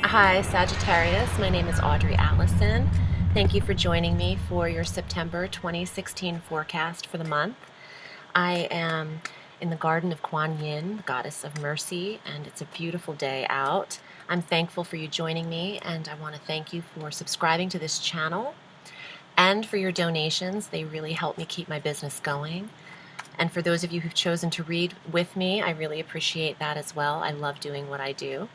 Hi, Sagittarius. My name is Audrey Alison. Thank you for joining me for your September 2016 forecast for the month. I am in the Garden of Kuan Yin, the goddess of mercy, and it's a beautiful day out. I'm thankful for you joining me, and I want to thank you for subscribing to this channel and for your donations. They really help me keep my business going. And for those of you who've chosen to read with me, I really appreciate that as well. I love doing what I do.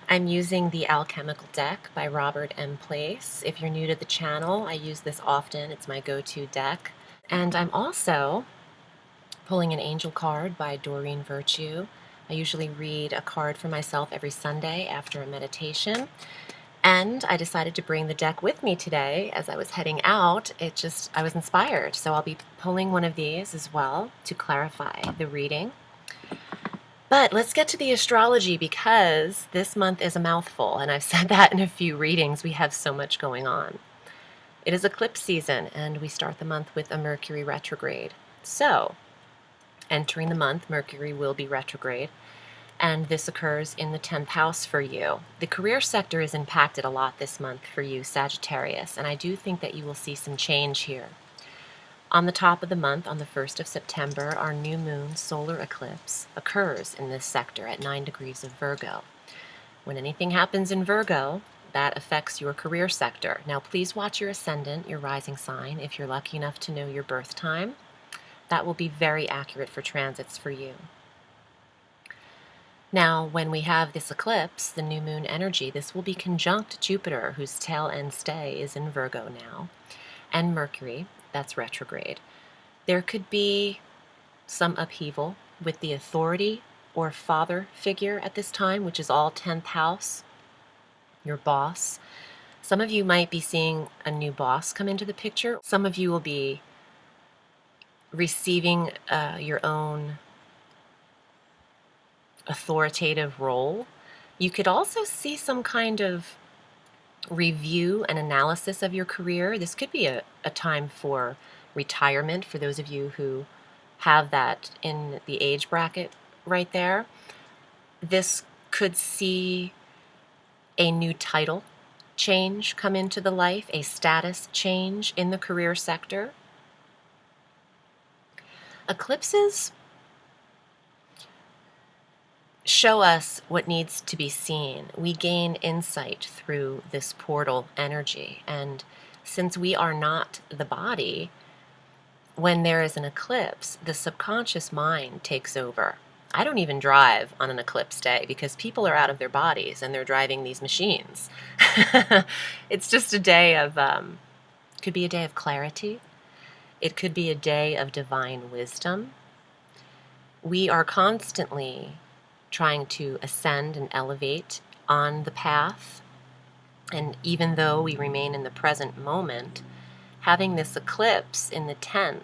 I'm using the Alchemical deck by Robert M. Place. If you're new to the channel, I use this often. It's my go-to deck. And I'm also pulling an angel card by Doreen Virtue. I usually read a card for myself every Sunday after a meditation. And I decided to bring the deck with me today as I was heading out. I was inspired. So I'll be pulling one of these as well to clarify the reading. But let's get to the astrology because this month is a mouthful, and I've said that in a few readings. We have so much going on. It is eclipse season, and we start the month with a Mercury retrograde. So, entering the month, Mercury will be retrograde, and this occurs in the 10th house for you. The career sector is impacted a lot this month for you, Sagittarius, and I do think that you will see some change here. On the top of the month, on the 1st of September, our new moon solar eclipse occurs in this sector at 9 degrees of Virgo. When anything happens in Virgo, that affects your career sector. Now, please watch your ascendant, your rising sign, if you're lucky enough to know your birth time. That will be very accurate for transits for you. Now, when we have this eclipse, the new moon energy, this will be conjunct Jupiter, whose tail end stay is in Virgo now, and Mercury, that's retrograde. There could be some upheaval with the authority or father figure at this time, which is all 10th house, your boss. Some of you might be seeing a new boss come into the picture. Some of you will be receiving your own authoritative role. You could also see some kind of review and analysis of your career. This could be a time for retirement for those of you who have that in the age bracket right there. This could see a new title change come into the life, a status change in the career sector. Eclipses show us what needs to be seen. We gain insight through this portal energy. And since we are not the body, when there is an eclipse, the subconscious mind takes over. I don't even drive on an eclipse day because people are out of their bodies and they're driving these machines. It's just a day of, could be a day of clarity. It could be a day of divine wisdom. We are constantly trying to ascend and elevate on the path. And even though we remain in the present moment, having this eclipse in the 10th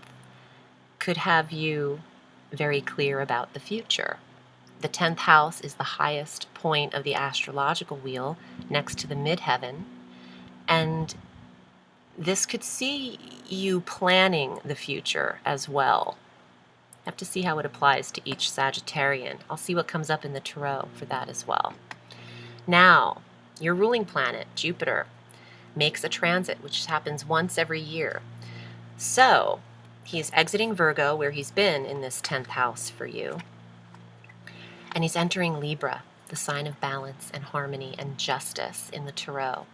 could have you very clear about the future. The 10th house is the highest point of the astrological wheel next to the midheaven. And this could see you planning the future as well. Have to see how it applies to each Sagittarian. I'll see what comes up in the tarot for that as well. Now, your ruling planet, Jupiter, makes a transit, which happens once every year. So, he's exiting Virgo, where he's been in this 10th house for you. And he's entering Libra, the sign of balance and harmony and justice in the tarot.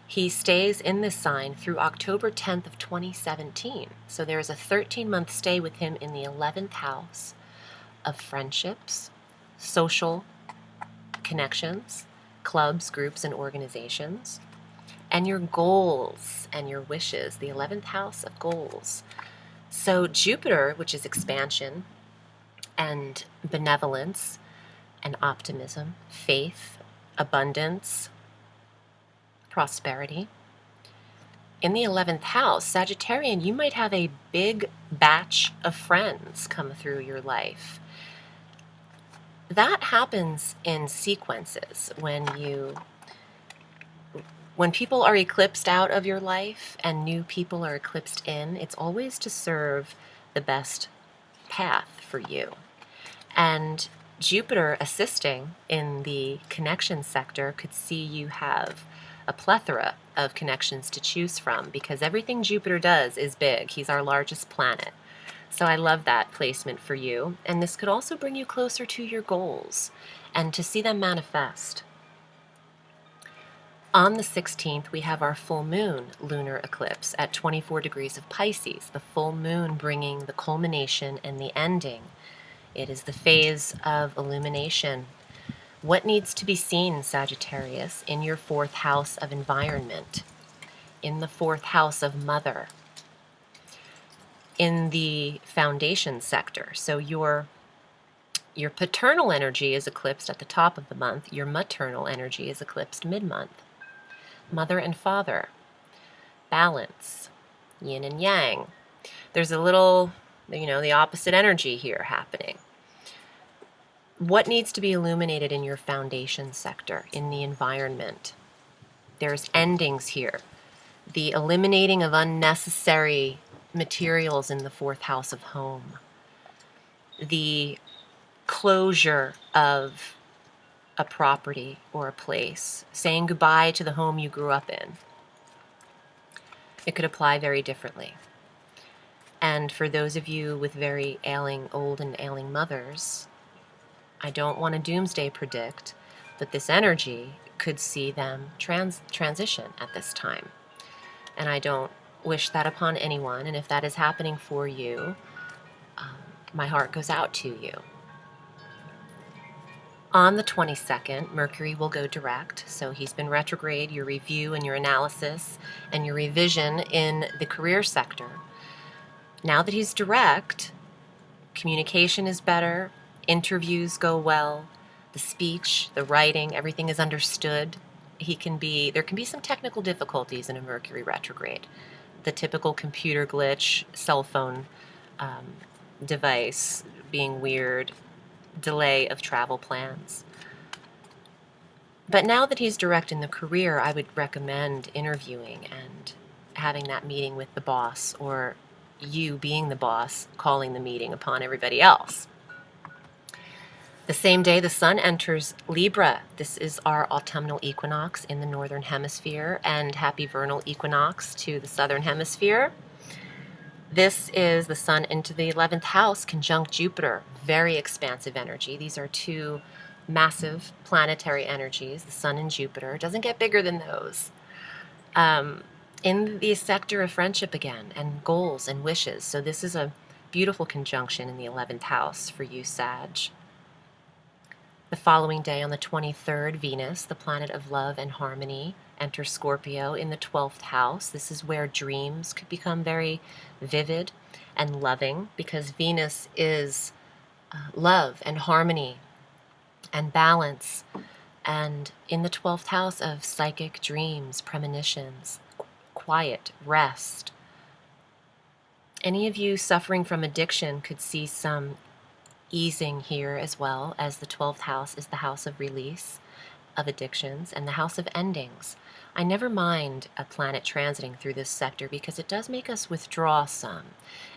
He stays in this sign through October 10th of 2017. So there is a 13-month stay with him in the 11th house of friendships, social connections, clubs, groups, and organizations, and your goals and your wishes, the 11th house of goals. So Jupiter, which is expansion and benevolence and optimism, faith, abundance, prosperity. In the 11th house, Sagittarian, you might have a big batch of friends come through your life. That happens in sequences when people are eclipsed out of your life and new people are eclipsed in. It's always to serve the best path for you. And Jupiter assisting in the connection sector could see you have a plethora of connections to choose from, because everything Jupiter does is big. He's our largest planet. So I love that placement for you. And this could also bring you closer to your goals and to see them manifest. On the 16th, we have our full moon lunar eclipse at 24 degrees of Pisces, the full moon bringing the culmination and the ending. It is the phase of illumination. What needs to be seen, Sagittarius, in your 4th house of environment, in the 4th house of mother, in the foundation sector? So your paternal energy is eclipsed at the top of the month. Your maternal energy is eclipsed mid-month. Mother and father, balance, yin and yang. There's a little, the opposite energy here happening. What needs to be illuminated in your foundation sector, in the environment? There's endings here. The eliminating of unnecessary materials in the 4th house of home. The closure of a property or a place. Saying goodbye to the home you grew up in. It could apply very differently. And for those of you with very old and ailing mothers, I don't want to doomsday predict, but this energy could see them transition at this time. And I don't wish that upon anyone. And if that is happening for you, my heart goes out to you. On the 22nd, Mercury will go direct. So he's been retrograde. Your review and your analysis and your revision in the career sector. Now that he's direct, communication is better. Interviews go well. The speech, the writing, everything is understood. There can be some technical difficulties in a Mercury retrograde. The typical computer glitch, cell phone device being weird, delay of travel plans. But now that he's direct in the career, I would recommend interviewing and having that meeting with the boss, or you being the boss, calling the meeting upon everybody else. The same day, the sun enters Libra. This is our autumnal equinox in the northern hemisphere, and happy vernal equinox to the southern hemisphere. This is the sun into the 11th house, conjunct Jupiter. Very expansive energy. These are two massive planetary energies, the sun and Jupiter. It doesn't get bigger than those. In the sector of friendship again, and goals and wishes. So this is a beautiful conjunction in the 11th house for you, Sag. The following day, on the 23rd, Venus, the planet of love and harmony, enters Scorpio in the 12th house. This is where dreams could become very vivid and loving, because Venus is love and harmony and balance. And in the 12th house of psychic dreams, premonitions, quiet, rest. Any of you suffering from addiction could see some easing here, as well as the 12th house is the house of release of addictions and the house of endings. I never mind a planet transiting through this sector, because it does make us withdraw some.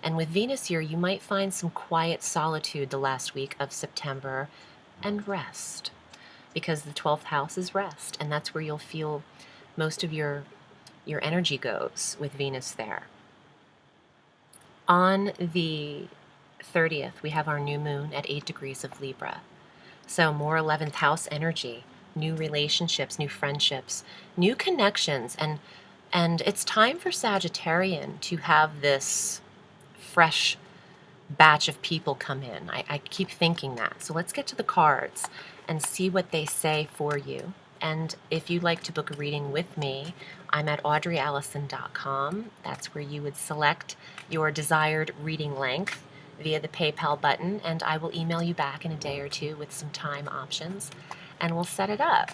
And with Venus here, you might find some quiet solitude the last week of September and rest, because the 12th house is rest, and that's where you'll feel most of your energy goes with Venus there. On the 30th, we have our new moon at 8 degrees of Libra. So more 11th house energy, new relationships, new friendships, new connections. And it's time for Sagittarian to have this fresh batch of people come in. I keep thinking that. So let's get to the cards and see what they say for you. And if you'd like to book a reading with me, I'm at audreyalison.com. That's where you would select your desired reading length via the PayPal button, and I will email you back in a day or two with some time options, and we'll set it up.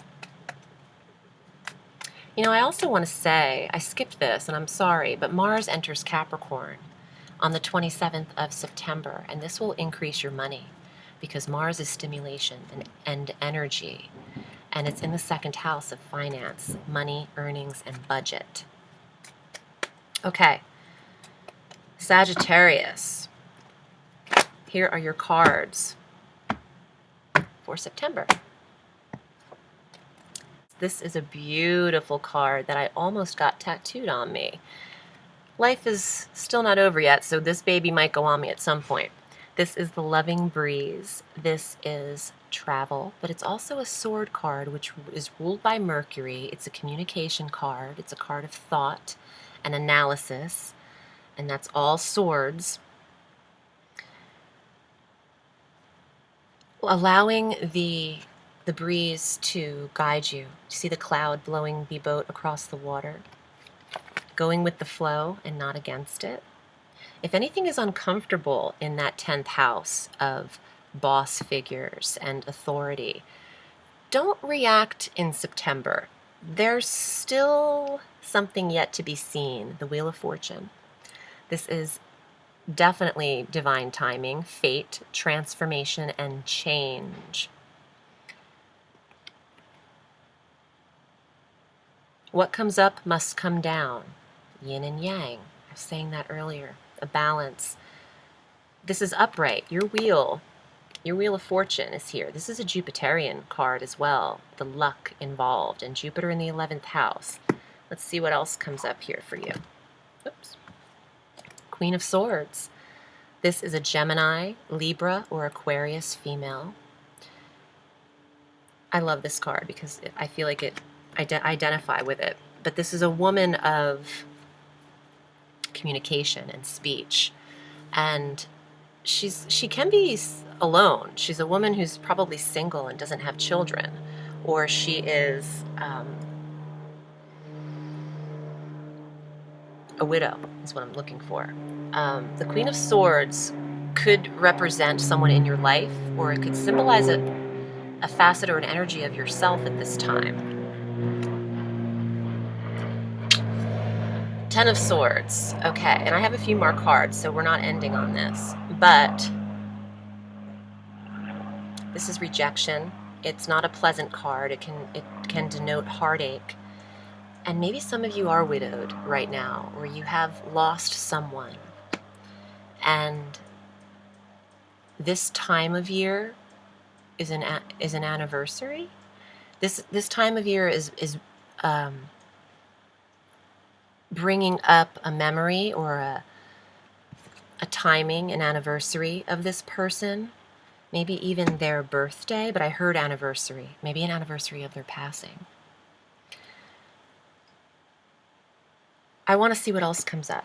I also want to say, I skipped this, and I'm sorry, but Mars enters Capricorn on the 27th of September, and this will increase your money, because Mars is stimulation and energy, and it's in the 2nd house of finance, money, earnings, and budget. Okay, Sagittarius. Here are your cards. for September. This is a beautiful card that I almost got tattooed on me. Life is still not over yet, so this baby might go on me at some point. This is the Loving Breeze. This is travel, but it's also a sword card, which is ruled by Mercury. It's a communication card. It's a card of thought and analysis, and that's all swords. Allowing the breeze to guide you. See the cloud blowing the boat across the water. Going with the flow and not against it. If anything is uncomfortable in that 10th house of boss figures and authority, don't react in September. There's still something yet to be seen. The Wheel of Fortune. This is definitely divine timing, fate, transformation, and change. What comes up must come down. Yin and yang. I was saying that earlier. A balance. This is upright. Your wheel of fortune is here. This is a Jupiterian card as well. The luck involved, and Jupiter in the 11th house. Let's see what else comes up here for you. Oops. Queen of Swords. This is a Gemini, Libra, or Aquarius female. I love this card because I feel like I identify with it. But this is a woman of communication and speech, and she can be alone. She's a woman who's probably single and doesn't have children, or she is a widow is what I'm looking for. The Queen of Swords could represent someone in your life, or it could symbolize a facet or an energy of yourself at this time. 10 of Swords. Okay, and I have a few more cards, so we're not ending on this. But this is rejection. It's not a pleasant card. It can denote heartache. And maybe some of you are widowed right now, or you have lost someone. And this time of year is an anniversary. This time of year is bringing up a memory or a timing, an anniversary of this person, maybe even their birthday, but I heard anniversary, maybe an anniversary of their passing. I want to see what else comes up.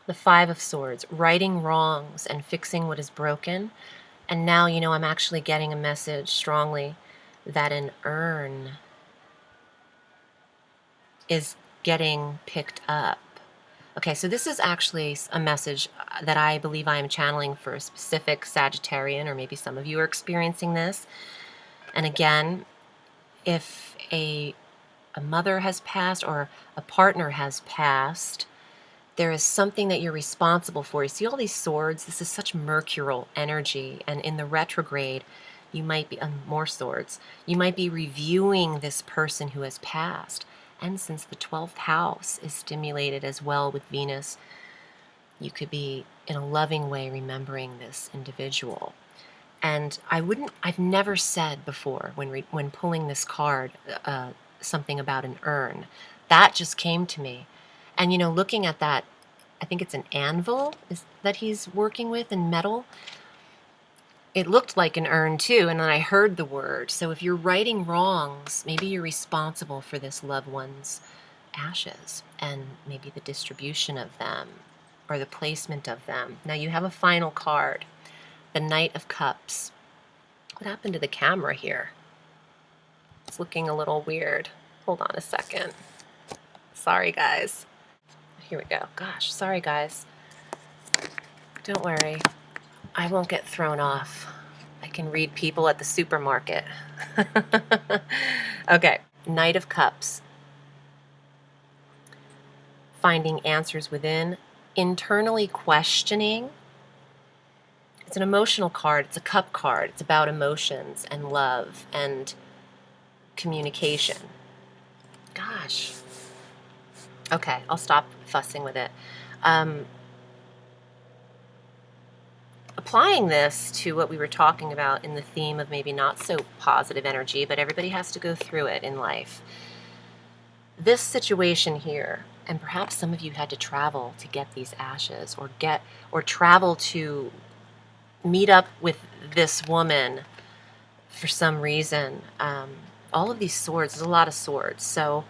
The 5 of Swords, righting wrongs and fixing what is broken. And now, I'm actually getting a message strongly that an urn is getting picked up. Okay, so this is actually a message that I believe I am channeling for a specific Sagittarian, or maybe some of you are experiencing this. And again, if a mother has passed or a partner has passed, there is something that you're responsible for. You see all these swords? This is such mercurial energy, and in the retrograde, you might be, more swords, you might be reviewing this person who has passed. And since the 12th house is stimulated as well with Venus, you could be, in a loving way, remembering this individual. And I've never said before, when pulling this card, something about an urn. That just came to me. And, looking at that, I think it's an anvil that he's working with in metal. It looked like an urn too, and then I heard the word. So if you're righting wrongs, maybe you're responsible for this loved one's ashes and maybe the distribution of them or the placement of them. Now you have a final card, the Knight of Cups. What happened to the camera here? It's looking a little weird. Hold on a second. Sorry, guys. Here we go. Gosh, sorry, guys. Don't worry. I won't get thrown off. I can read people at the supermarket. Okay, Knight of Cups. Finding answers within, internally questioning. It's an emotional card. It's a cup card. It's about emotions and love and communication. Gosh. Okay, I'll stop fussing with it. applying this to what we were talking about in the theme of maybe not so positive energy, but everybody has to go through it in life. This situation here, and perhaps some of you had to travel to get these ashes, or travel to meet up with this woman for some reason. All of these swords, there's a lot of swords. So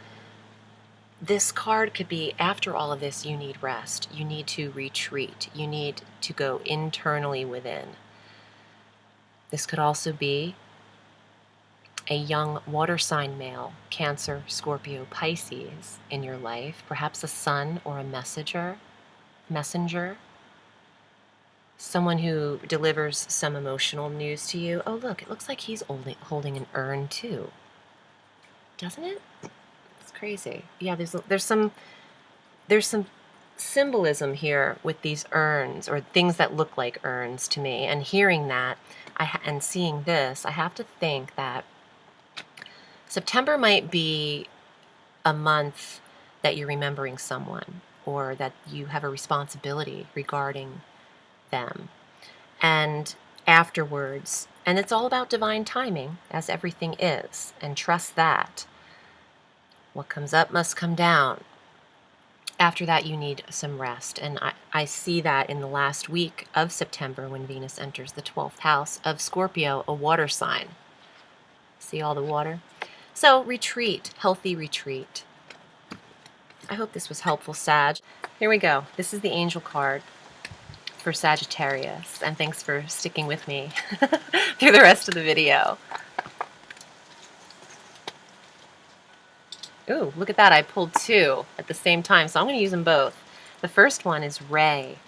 this card could be, after all of this, you need rest. You need to retreat. You need to go internally within. This could also be a young water sign male, Cancer, Scorpio, Pisces, in your life. Perhaps a son or a messenger. Someone who delivers some emotional news to you. Oh, look, it looks like he's holding an urn too. Doesn't it? It's crazy. Yeah, there's some symbolism here with these urns, or things that look like urns to me. And hearing that, and seeing this, I have to think that September might be a month that you're remembering someone, or that you have a responsibility regarding them. And afterwards, and it's all about divine timing, as everything is, and trust that. What comes up must come down. After that, you need some rest. And I see that in the last week of September, when Venus enters the 12th house of Scorpio, a water sign. See all the water? So retreat, healthy retreat. I hope this was helpful, Sag. Here we go. This is the angel card for Sagittarius. And thanks for sticking with me through the rest of the video. Ooh, look at that. I pulled two at the same time, so I'm going to use them both. The first one is Ray.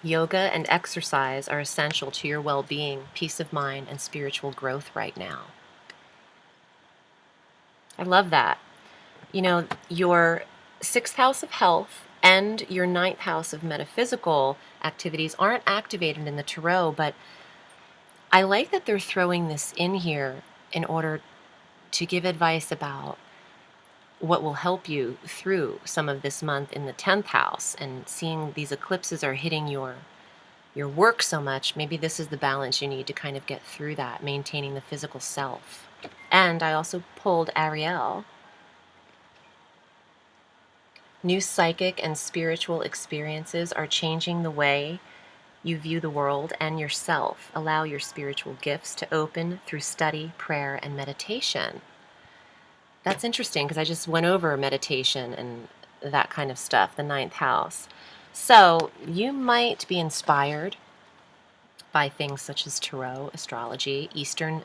Yoga and exercise are essential to your well-being, peace of mind, and spiritual growth right now. I love that. You know, your 6th house of health and your 9th house of metaphysical activities aren't activated in the tarot, but I like that they're throwing this in here in order to give advice about what will help you through some of this month in the 10th house. And seeing these eclipses are hitting your work so much, maybe this is the balance you need to kind of get through that, maintaining the physical self. And I also pulled Ariel. New psychic and spiritual experiences are changing the way you view the world and yourself. Allow your spiritual gifts to open through study, prayer, and meditation. That's interesting, because I just went over meditation and that kind of stuff, the 9th house. So you might be inspired by things such as tarot, astrology, Eastern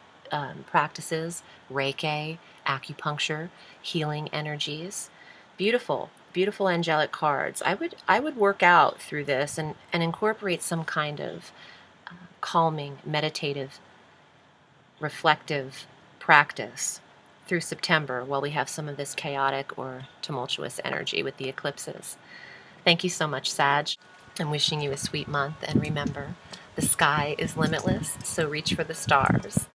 practices, Reiki, acupuncture, healing energies. Beautiful, beautiful angelic cards. I would work out through this and incorporate some kind of calming, meditative, reflective practice through September, while we have some of this chaotic or tumultuous energy with the eclipses. Thank you so much, Sag. I'm wishing you a sweet month, and remember, the sky is limitless, so reach for the stars.